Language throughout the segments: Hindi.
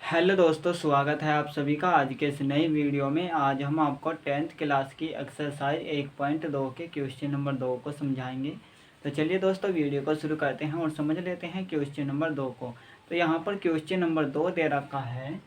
हेलो दोस्तों, स्वागत है आप सभी का आज के इस नई वीडियो में। आज हम आपको 10th क्लास की एक्सरसाइज 1.2 के क्वेश्चन नंबर 2 को समझाएंगे। तो चलिए दोस्तों, वीडियो को शुरू करते हैं और समझ लेते हैं क्वेश्चन नंबर 2 को। तो यहाँ पर क्वेश्चन नंबर 2 दे रखा है,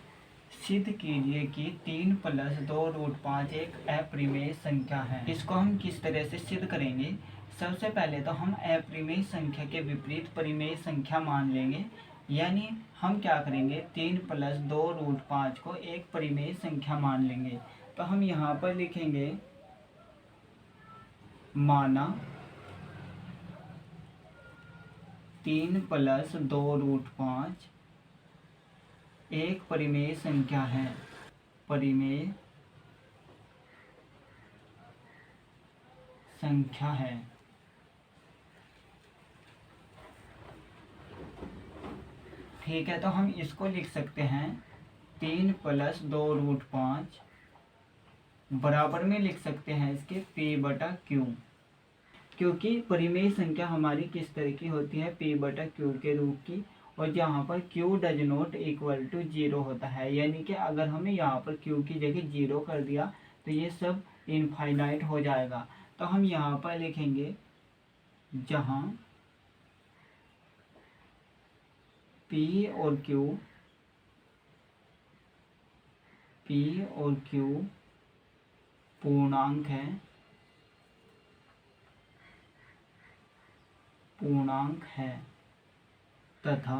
सिद्ध कीजिए कि 3 + 2√5 एक अप्रिमेय संख्या है। इसको हम किस तरह से सिद्ध करेंगे? सबसे पहले तो हम अप्रिमेय संख्या के विपरीत परिमेय संख्या मान लेंगे, यानी हम क्या करेंगे, 3 + 2√5 को एक परिमेय संख्या मान लेंगे। तो हम यहाँ पर लिखेंगे माना 3 + 2√5 एक परिमेय संख्या है। परिमेय संख्या है। ठीक है, तो हम इसको लिख सकते हैं 3 + 2√5 बराबर में लिख सकते हैं इसके P/Q, क्योंकि परिमेय संख्या हमारी किस तरह की होती है, P/Q के रूप की। और यहाँ पर Q does not equal to 0 होता है, यानी कि अगर हमने यहाँ पर Q की जगह 0 कर दिया तो ये सब इनफाइनाइट हो जाएगा। तो हम यहाँ पर लिखेंगे जहाँ P और Q पूर्णांक है तथा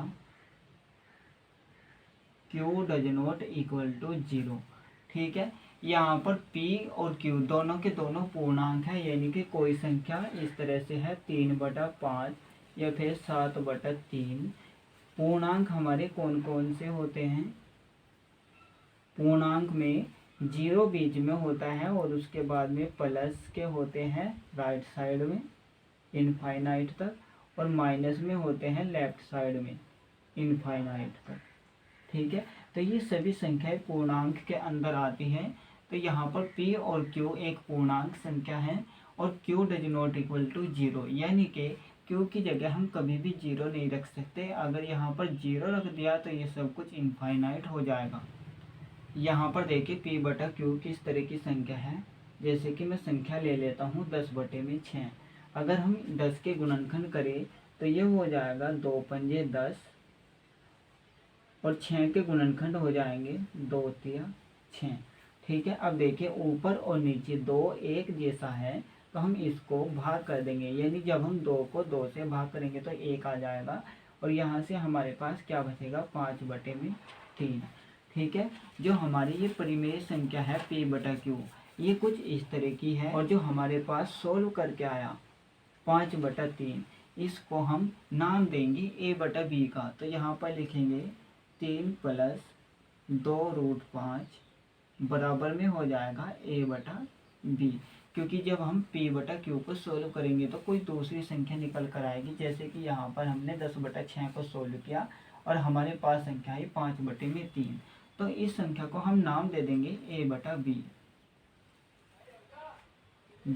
Q does not equal to 0। ठीक है, यहाँ पर P और Q दोनों के दोनों पूर्णांक है, यानी कि कोई संख्या इस तरह से है 3/5 या फिर 7/3। पूर्णांक हमारे कौन कौन से होते हैं? पूर्णांक में 0 बीच में होता है और उसके बाद में प्लस के होते हैं राइट साइड में इनफाइनाइट तक, और माइनस में होते हैं लेफ्ट साइड में इनफाइनाइट तक। ठीक है, तो ये सभी संख्याएं पूर्णांक के अंदर आती हैं। तो यहाँ पर P और Q एक पूर्णांक संख्या है और Q does not equal to 0, यानी कि Q की जगह हम कभी भी 0 नहीं रख सकते। अगर यहाँ पर 0 रख दिया तो ये सब कुछ इनफाइनाइट हो जाएगा। यहाँ पर देखिए P/Q किस तरह की संख्या है। जैसे कि मैं संख्या ले लेता हूँ 10/6। अगर हम 10 के गुणनखंड करें तो ये हो जाएगा 2 पंजे 10, और 6 के गुणनखंड हो जाएंगे 2 तिया 6। ठीक है, अब देखिए ऊपर और नीचे 2 एक जैसा है, तो हम इसको भाग कर देंगे, यानी जब हम 2 को 2 से भाग करेंगे तो 1 आ जाएगा, और यहाँ से हमारे पास क्या बचेगा, 5/3। ठीक है, जो हमारी ये परिमेय संख्या है P/Q, ये कुछ इस तरह की है। और जो हमारे पास सोल्व करके आया 5/3, इसको हम नाम देंगे A/B का। तो यहाँ पर लिखेंगे 3 + 2√5 बराबर में हो जाएगा A/B, क्योंकि जब हम P/Q को सोल्व करेंगे तो कोई दूसरी संख्या निकल कर आएगी। जैसे कि यहाँ पर हमने 10/6 को सोल्व किया और हमारे पास संख्या आई 5/3, तो इस संख्या को हम नाम दे देंगे A/B,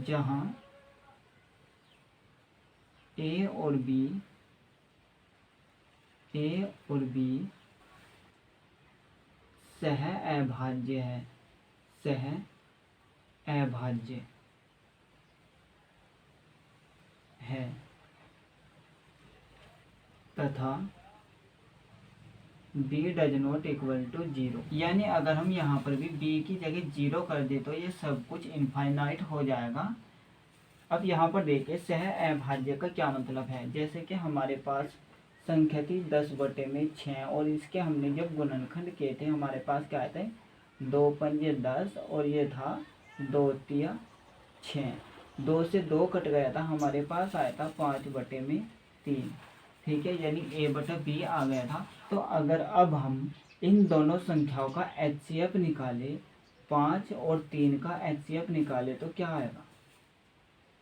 जहाँ A और B सह अभाज्य है तथा B does not equal to 0, यानी अगर हम यहाँ पर भी B की जगह 0 कर दे तो ये सब कुछ इनफाइनाइट हो जाएगा। अब यहाँ पर देखिए सह अभाज्य का क्या मतलब है। जैसे कि हमारे पास संख्या थी 10/6 और इसके हमने जब गुणनखंड किए थे हमारे पास क्या थे, 2 पंजे 10, और ये था 2 तिया 6। 2 से 2 कट गया था, हमारे पास आया था 5/3। ठीक है, यानी A/B आ गया था। तो अगर अब हम इन दोनों संख्याओं का HCF निकाले, 5 और 3 का HCF निकाले तो क्या आएगा,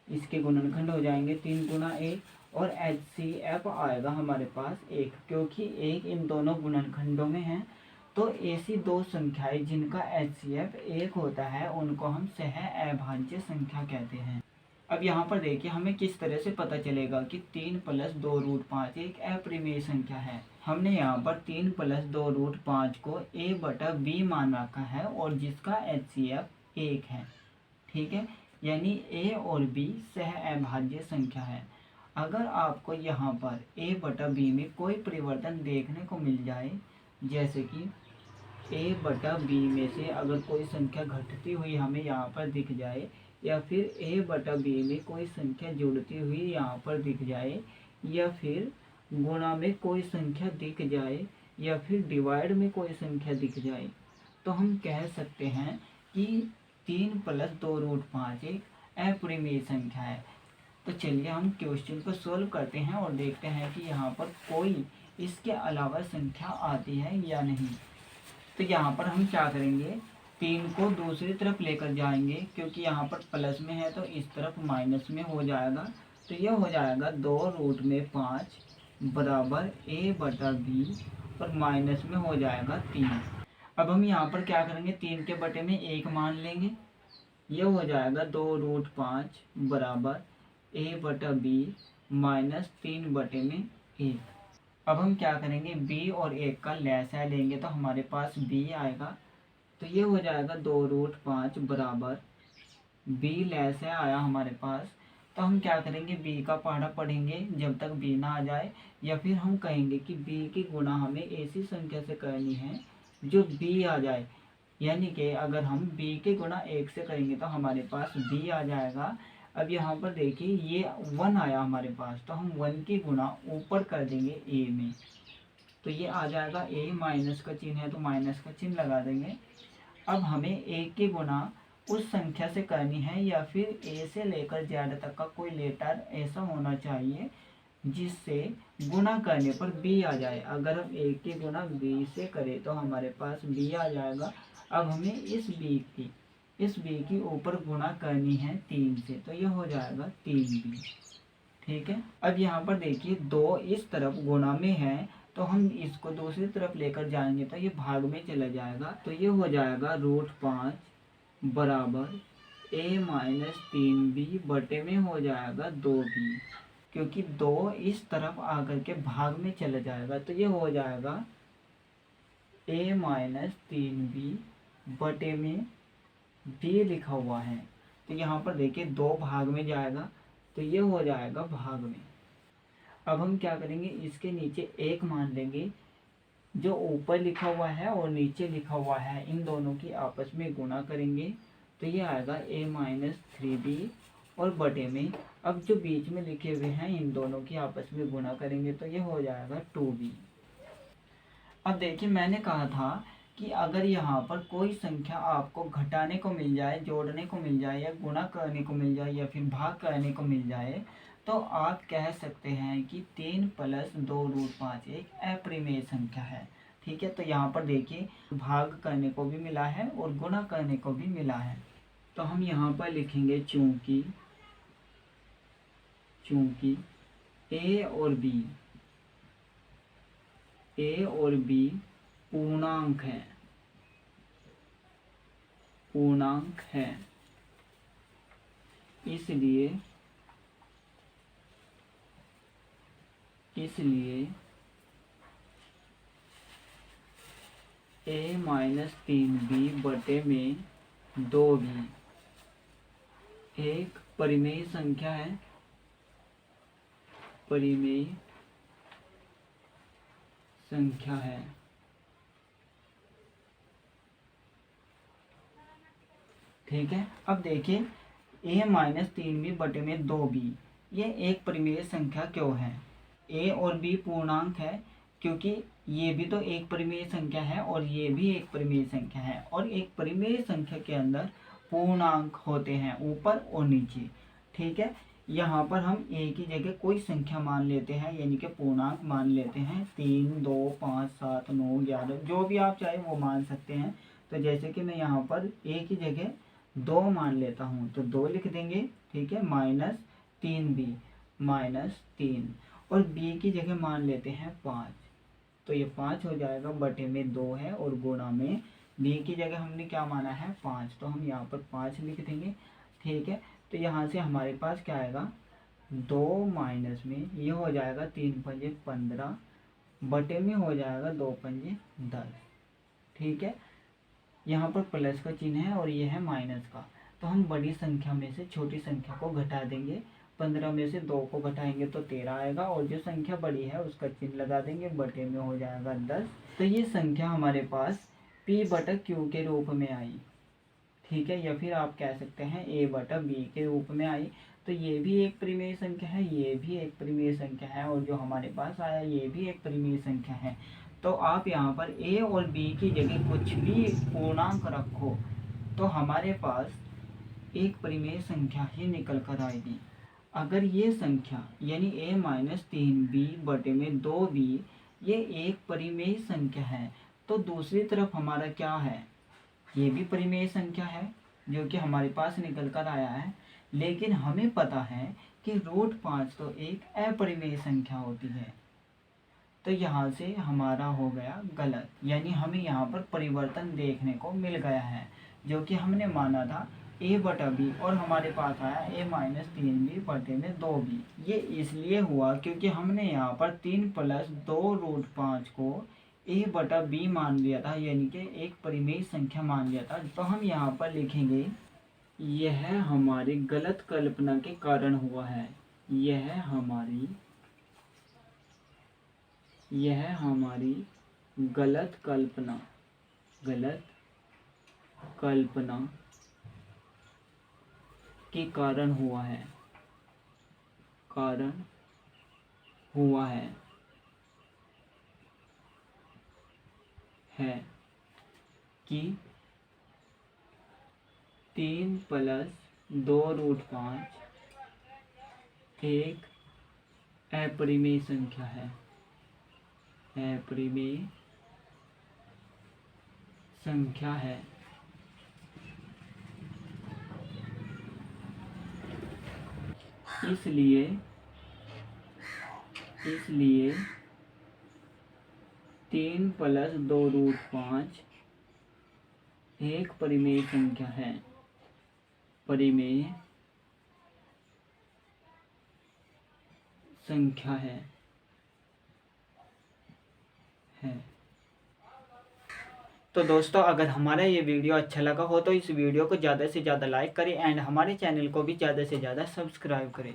इसके गुणनखंड हो जाएंगे 3 × 1, और HCF आएगा हमारे पास 1, क्योंकि 1 इन दोनों गुणनखंडों में है। तो ऐसी दो संख्याएं जिनका HCF 1 होता है उनको हम सह अभाज्य संख्या कहते हैं। अब यहाँ पर देखिए हमें किस तरह से पता चलेगा कि 3 + 2√5 एक अपरिमेय संख्या है। हमने यहाँ पर 3 + 2√5 को a/b मान रखा है और जिसका HCF 1 है। ठीक है, यानी a और b सह अभाज्य संख्या है। अगर आपको यहाँ पर a/b में कोई परिवर्तन देखने को मिल जाए, जैसे कि a/b में से अगर कोई संख्या घटती हुई हमें यहाँ पर दिख जाए, या फिर a/b में कोई संख्या जुड़ती हुई यहाँ पर दिख जाए, या फिर गुणा में कोई संख्या दिख जाए, या फिर डिवाइड में कोई संख्या दिख जाए, तो हम कह सकते हैं कि 3 + 2√5 एक अपरिमेय संख्या है। तो चलिए हम क्वेश्चन को सोल्व करते हैं और देखते हैं कि यहाँ पर कोई इसके अलावा संख्या आती है या नहीं। तो यहाँ पर हम क्या करेंगे, 3 को दूसरी तरफ लेकर जाएंगे, क्योंकि यहाँ पर प्लस में है तो इस तरफ माइनस में हो जाएगा। तो यह हो जाएगा 2√5 बराबर a/b और माइनस में हो जाएगा 3। अब हम यहाँ पर क्या करेंगे, 3 के बटे में 1 मान लेंगे। यह हो जाएगा 2√5 बराबर a/b माइनस 3 बटे में 1। अब हम क्या करेंगे, b और 1 का लसाअ लेंगे तो हमारे पास b आएगा। तो ये हो जाएगा 2√5 बराबर b लसाअ आया हमारे पास। तो हम क्या करेंगे, b का पहाड़ा पढ़ेंगे जब तक b ना आ जाए, या फिर हम कहेंगे कि b की गुणा हमें ऐसी संख्या से करनी है जो b आ जाए। यानी कि अगर हम b के गुणा 1 से करेंगे तो हमारे पास b आ जाएगा। अब यहाँ पर देखिए ये 1 आया हमारे पास, तो हम 1 की गुणा ऊपर कर देंगे a में, तो ये आ जाएगा a, माइनस का चिन्ह है तो माइनस का चिन्ह लगा देंगे। अब हमें a की गुणा उस संख्या से करनी है, या फिर a से लेकर z तक का कोई लेटर ऐसा होना चाहिए जिससे गुणा करने पर b आ जाए। अगर हम a की गुणा b से करें तो हमारे पास b आ जाएगा। अब हमें इस b की ऊपर गुणा करनी है 3 से, तो यह हो जाएगा 3b। ठीक है, अब यहाँ पर देखिए 2 इस तरफ गुणा में है, तो हम इसको दूसरी तरफ लेकर जाएंगे तो ये भाग में चला जाएगा। तो ये हो जाएगा √5 बराबर a-3b बटे में हो जाएगा 2b, क्योंकि 2 इस तरफ आकर के भाग में चला जाएगा। तो ये हो जाएगा a-3b बटे में b लिखा हुआ है। तो यहाँ पर देखिए 2 भाग में जाएगा, तो ये हो जाएगा भाग में। अब हम क्या करेंगे, इसके नीचे 1 मान लेंगे। जो ऊपर लिखा हुआ है और नीचे लिखा हुआ है इन दोनों की आपस में गुणा करेंगे, तो ये आएगा a-3b और बटे में, अब जो बीच में लिखे हुए हैं इन दोनों की आपस में गुणा करेंगे तो ये हो जाएगा 2b। अब देखिए मैंने कहा था कि अगर यहाँ पर कोई संख्या आपको घटाने को मिल जाए, जोड़ने को मिल जाए, या गुणा करने को मिल जाए, या फिर भाग करने को मिल जाए, तो आप कह सकते हैं कि 3 + 2√5 एक अपरिमेय संख्या है। ठीक है, तो यहाँ पर देखिए भाग करने को भी मिला है और गुणा करने को भी मिला है। तो हम यहाँ पर लिखेंगे चूंकि a और b पूर्णांक है, इसलिए a-3b बटे में 2b एक परिमेय संख्या है, ठीक है। अब देखिए a-3b बटे में 2b ये एक परिमेय संख्या क्यों है। a और b पूर्णांक है, क्योंकि ये भी तो एक परिमेय संख्या है और ये भी एक परिमेय संख्या है, और एक परिमेय संख्या के अंदर पूर्णांक होते हैं ऊपर और नीचे। ठीक है, यहाँ पर हम a की जगह कोई संख्या मान लेते हैं, यानी कि पूर्णांक मान लेते हैं। 3, 2, 5, 7, 9, 11 जो भी आप चाहे वो मान सकते हैं। तो जैसे कि मैं यहाँ पर a की जगह 2 मान लेता हूँ तो 2 लिख देंगे। ठीक है, -3b -3, और b की जगह मान लेते हैं 5, तो ये 5 हो जाएगा, बटे में 2 है और गुणा में b की जगह हमने क्या माना है 5, तो हम यहाँ पर 5 लिख देंगे। ठीक है, तो यहाँ से हमारे पास क्या आएगा, 2 माइनस में ये हो जाएगा 3 पंजे 15 बटे में हो जाएगा 2 पंजे 10। ठीक है, यहाँ पर प्लस का चिन्ह है और ये है माइनस का, तो हम बड़ी संख्या में से छोटी संख्या को घटा देंगे। 15 में से 2 को घटाएंगे तो 13 आएगा और जो संख्या बड़ी है उसका चिन्ह लगा देंगे, बटे में हो जाएगा 10। तो ये संख्या हमारे पास P बटा Q के रूप में आई। ठीक है, या फिर आप कह सकते हैं A बटा B के रूप में आई। तो ये भी एक परिमेय संख्या है, ये भी एक परिमेय संख्या है, और जो हमारे पास आया ये भी एक परिमेय संख्या है। तो आप यहाँ पर A और B की जगह कुछ भी पूर्णांक रखो तो हमारे पास एक परिमेय संख्या ही निकल कर आएगी। अगर ये संख्या यानी A माइनस 3B बटे में 2B ये एक परिमेय संख्या है, तो दूसरी तरफ हमारा क्या है, ये भी परिमेय संख्या है जो कि हमारे पास निकल कर आया है। लेकिन हमें पता है कि √5 तो एक अपरिमेय संख्या होती है, तो यहाँ से हमारा हो गया गलत, यानी हमें यहाँ पर परिवर्तन देखने को मिल गया है। जो कि हमने माना था A बटा B और हमारे पास आया A माइनस 3B बटे में 2B। ये इसलिए हुआ क्योंकि हमने यहाँ पर 3 प्लस 2√5 को A बटा B मान लिया था, यानी कि एक परिमेय संख्या मान लिया था। तो हम यहाँ पर लिखेंगे यह हमारी गलत कल्पना के कारण हुआ है। यह हमारी गलत कल्पना के कारण हुआ है कि 3 प्लस 2√5 एक अपरिमेय संख्या है। इसलिए 3 प्लस 2√5 एक परिमेय संख्या है। तो दोस्तों, अगर हमारा ये वीडियो अच्छा लगा हो तो इस वीडियो को ज़्यादा से ज़्यादा लाइक करें एंड हमारे चैनल को भी ज़्यादा से ज़्यादा सब्सक्राइब करें।